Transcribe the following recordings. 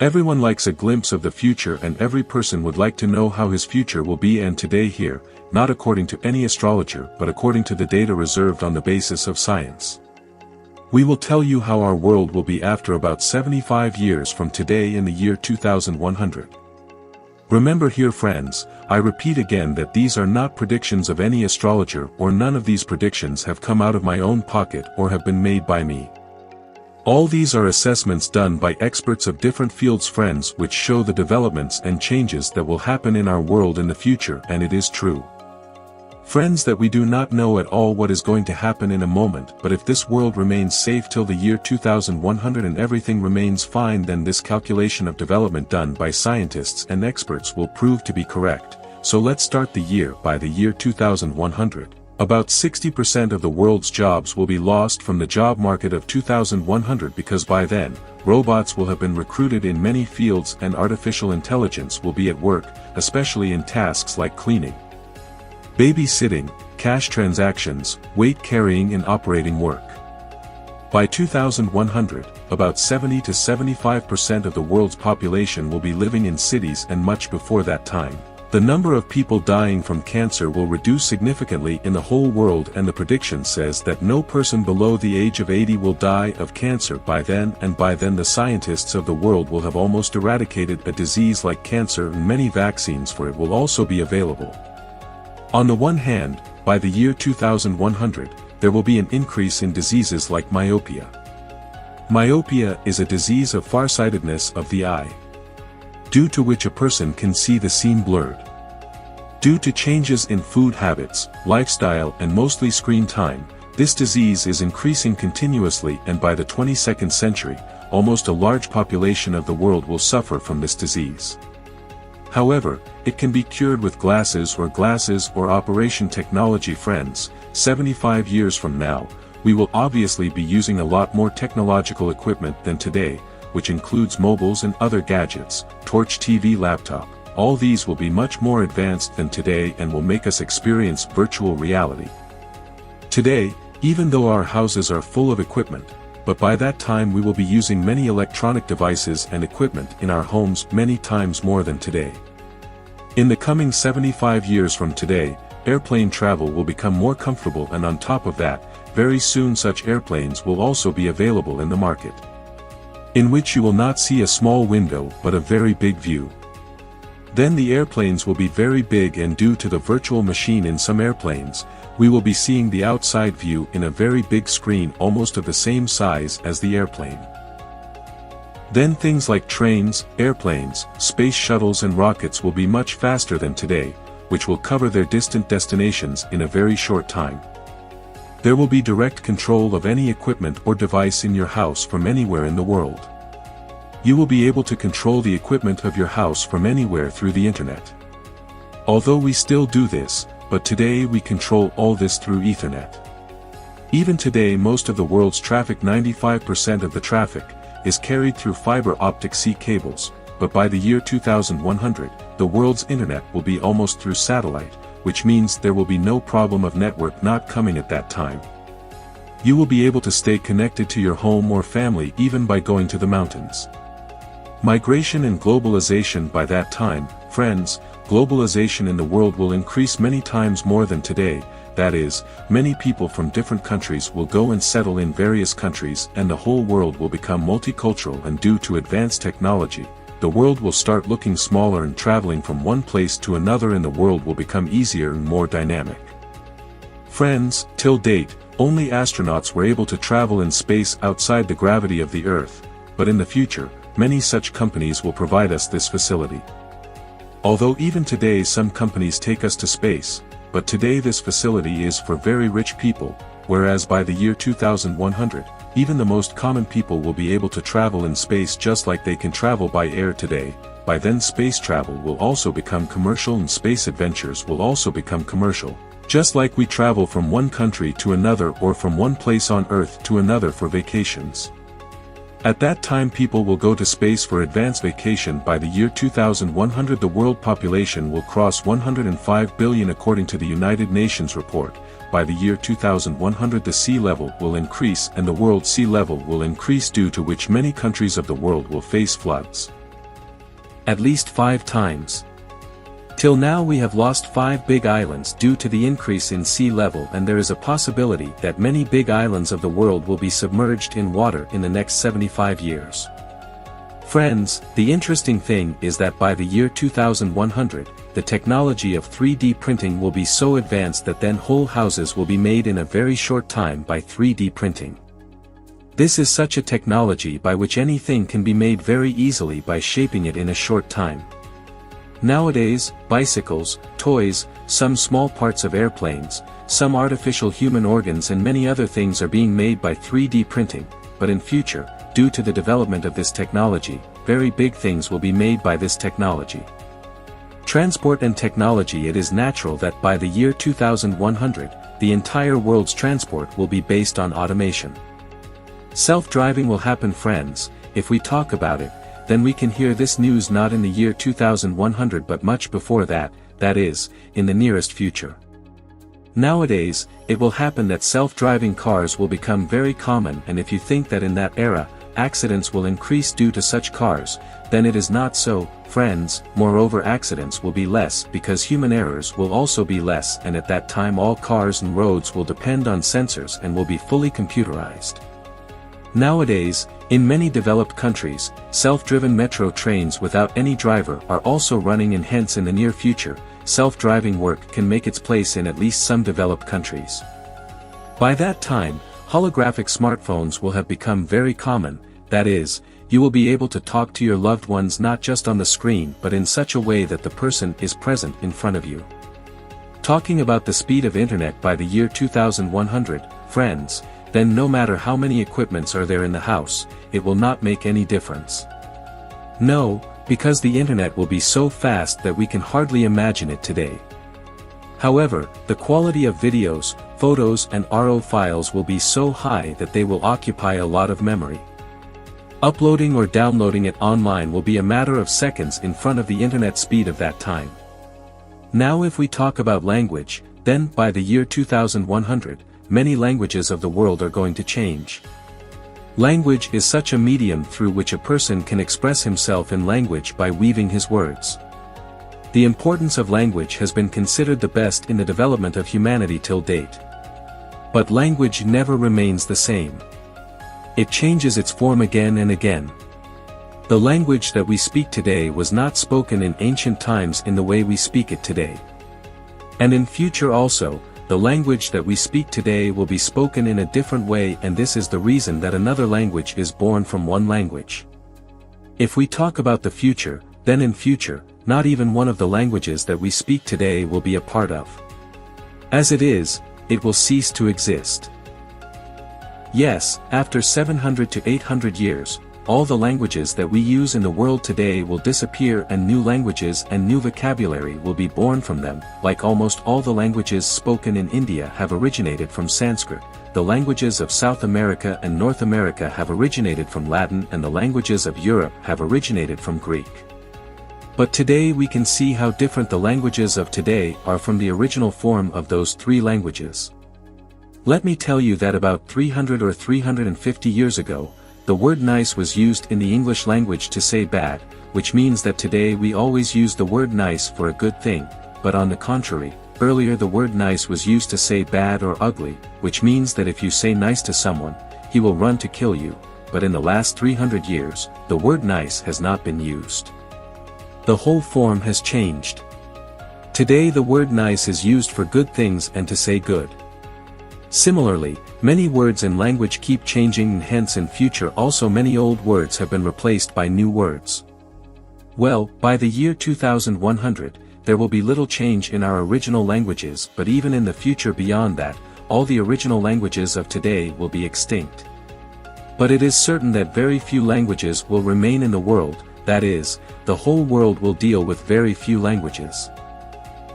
Everyone likes a glimpse of the future, and every person would like to know how his future will be. And today here, not according to any astrologer but according to the data reserved on the basis of science. We will tell you how our world will be after about 75 years from today in the year 2100. Remember here friends, I repeat again that these are not predictions of any astrologer, or none of these predictions have come out of my own pocket or have been made by me. All these are assessments done by experts of different fields friends, which show the developments and changes that will happen in our world in the future, and it is true. Friends, that we do not know at all what is going to happen in a moment, but if this world remains safe till the year 2100 and everything remains fine, then this calculation of development done by scientists and experts will prove to be correct. So let's start the year. By the year 2100. About 60% of the world's jobs will be lost from the job market of 2100, because by then, robots will have been recruited in many fields and artificial intelligence will be at work, especially in tasks like cleaning, babysitting, cash transactions, weight carrying and operating work. By 2100, about 70 to 75% of the world's population will be living in cities, and much before that time, the number of people dying from cancer will reduce significantly in the whole world, and the prediction says that no person below the age of 80 will die of cancer by then, and by then the scientists of the world will have almost eradicated a disease like cancer, and many vaccines for it will also be available. On the one hand, by the year 2100, there will be an increase in diseases like myopia. Myopia is a disease of farsightedness of the eye, due to which a person can see the scene blurred. Due to changes in food habits, lifestyle and mostly screen time, this disease is increasing continuously, and by the 22nd century, almost a large population of the world will suffer from this disease. However, it can be cured with glasses or operation technology friends. 75 years from now, we will obviously be using a lot more technological equipment than today, which includes mobiles and other gadgets, torch TV, laptop. All these will be much more advanced than today and will make us experience virtual reality. Today, even though our houses are full of equipment, but by that time we will be using many electronic devices and equipment in our homes many times more than today. In the coming 75 years from today, airplane travel will become more comfortable, and on top of that, very soon such airplanes will also be available in the market, in which you will not see a small window but a very big view. Then the airplanes will be very big, and due to the virtual machine in some airplanes, we will be seeing the outside view in a very big screen almost of the same size as the airplane. Then things like trains, airplanes, space shuttles and rockets will be much faster than today, which will cover their distant destinations in a very short time. There will be direct control of any equipment or device in your house from anywhere in the world. You will be able to control the equipment of your house from anywhere through the internet. Although we still do this, but today we control all this through Ethernet. Even today most of the world's traffic, 95% of the traffic, is carried through fiber optic C cables, but by the year 2100, the world's internet will be almost through satellite, which means there will be no problem of network not coming at that time. You will be able to stay connected to your home or family even by going to the mountains. Migration and globalization. By that time, friends, globalization in the world will increase many times more than today. That is, many people from different countries will go and settle in various countries, and the whole world will become multicultural, and due to advanced technology, the world will start looking smaller, and traveling from one place to another in the world will become easier and more dynamic. Friends, till date, only astronauts were able to travel in space outside the gravity of the Earth, but in the future, many such companies will provide us this facility. Although even today some companies take us to space, but today this facility is for very rich people, whereas by the year 2100, even the most common people will be able to travel in space just like they can travel by air today. By then space travel will also become commercial, and space adventures will also become commercial, just like we travel from one country to another or from one place on Earth to another for vacations. At that time people will go to space for advanced vacation. By the year 2100 the world population will cross 105 billion according to the United Nations report. By the year 2100 the sea level will increase, and the world sea level will increase, due to which many countries of the world will face floods. at least 5 times. Till now we have lost 5 big islands due to the increase in sea level, and there is a possibility that many big islands of the world will be submerged in water in the next 75 years. Friends, the interesting thing is that by the year 2100, the technology of 3D printing will be so advanced that then whole houses will be made in a very short time by 3D printing. This is such a technology by which anything can be made very easily by shaping it in a short time. Nowadays, bicycles, toys, some small parts of airplanes, some artificial human organs and many other things are being made by 3D printing, but in future, due to the development of this technology, very big things will be made by this technology. Transport and technology. It is natural that by the year 2100, the entire world's transport will be based on automation. Self-driving will happen, friends. If we talk about it, then we can hear this news not in the year 2100 but much before that, that is, in the nearest future. Nowadays, it will happen that self-driving cars will become very common, and if you think that in that era, accidents will increase due to such cars, then it is not so, friends. Moreover, accidents will be less because human errors will also be less, and at that time all cars and roads will depend on sensors and will be fully computerized. Nowadays, in many developed countries, self-driven metro trains without any driver are also running, and hence in the near future, self-driving work can make its place in at least some developed countries. By that time, holographic smartphones will have become very common, that is, you will be able to talk to your loved ones not just on the screen but in such a way that the person is present in front of you. Talking about the speed of internet by the year 2100, friends, then no matter how many equipments are there in the house, it will not make any difference. No, because the internet will be so fast that we can hardly imagine it today. However, the quality of videos, photos and RAW files will be so high that they will occupy a lot of memory. Uploading or downloading it online will be a matter of seconds in front of the internet speed of that time. Now if we talk about language, then by the year 2100, many languages of the world are going to change. Language is such a medium through which a person can express himself in language by weaving his words. The importance of language has been considered the best in the development of humanity till date. But language never remains the same. It changes its form again and again. The language that we speak today was not spoken in ancient times in the way we speak it today. And in future also, the language that we speak today will be spoken in a different way, and this is the reason that another language is born from one language. If we talk about the future, then in future, not even one of the languages that we speak today will be a part of. As it is, it will cease to exist. Yes, after 700 to 800 years, all the languages that we use in the world today will disappear, and new languages and new vocabulary will be born from them. Like almost all the languages spoken in India have originated from Sanskrit, the languages of South America and North America have originated from Latin, and the languages of Europe have originated from Greek. But today we can see how different the languages of today are from the original form of those 3 languages. Let me tell you that about 300 or 350 years ago, the word nice was used in the English language to say bad, which means that today we always use the word nice for a good thing, but on the contrary, earlier the word nice was used to say bad or ugly, which means that if you say nice to someone, he will run to kill you, but in the last 300 years, the word nice has not been used. The whole form has changed. Today the word nice is used for good things and to say good. Similarly, many words in language keep changing, and hence in future also many old words have been replaced by new words. Well, by the year 2100, there will be little change in our original languages, but even in the future beyond that, all the original languages of today will be extinct. But it is certain that very few languages will remain in the world, that is, the whole world will deal with very few languages.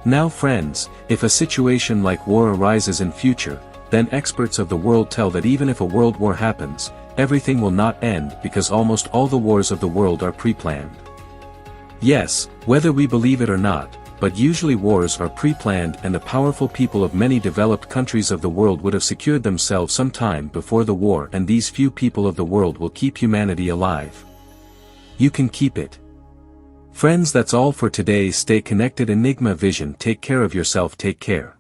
Now friends, if a situation like war arises in future, then experts of the world tell that even if a world war happens, everything will not end because almost all the wars of the world are pre-planned. Yes, whether we believe it or not, but usually wars are pre-planned, and the powerful people of many developed countries of the world would have secured themselves some time before the war, and these few people of the world will keep humanity alive. You can keep it. Friends, that's all for today. Stay connected. Enigma Vision. Take care of yourself. Take care.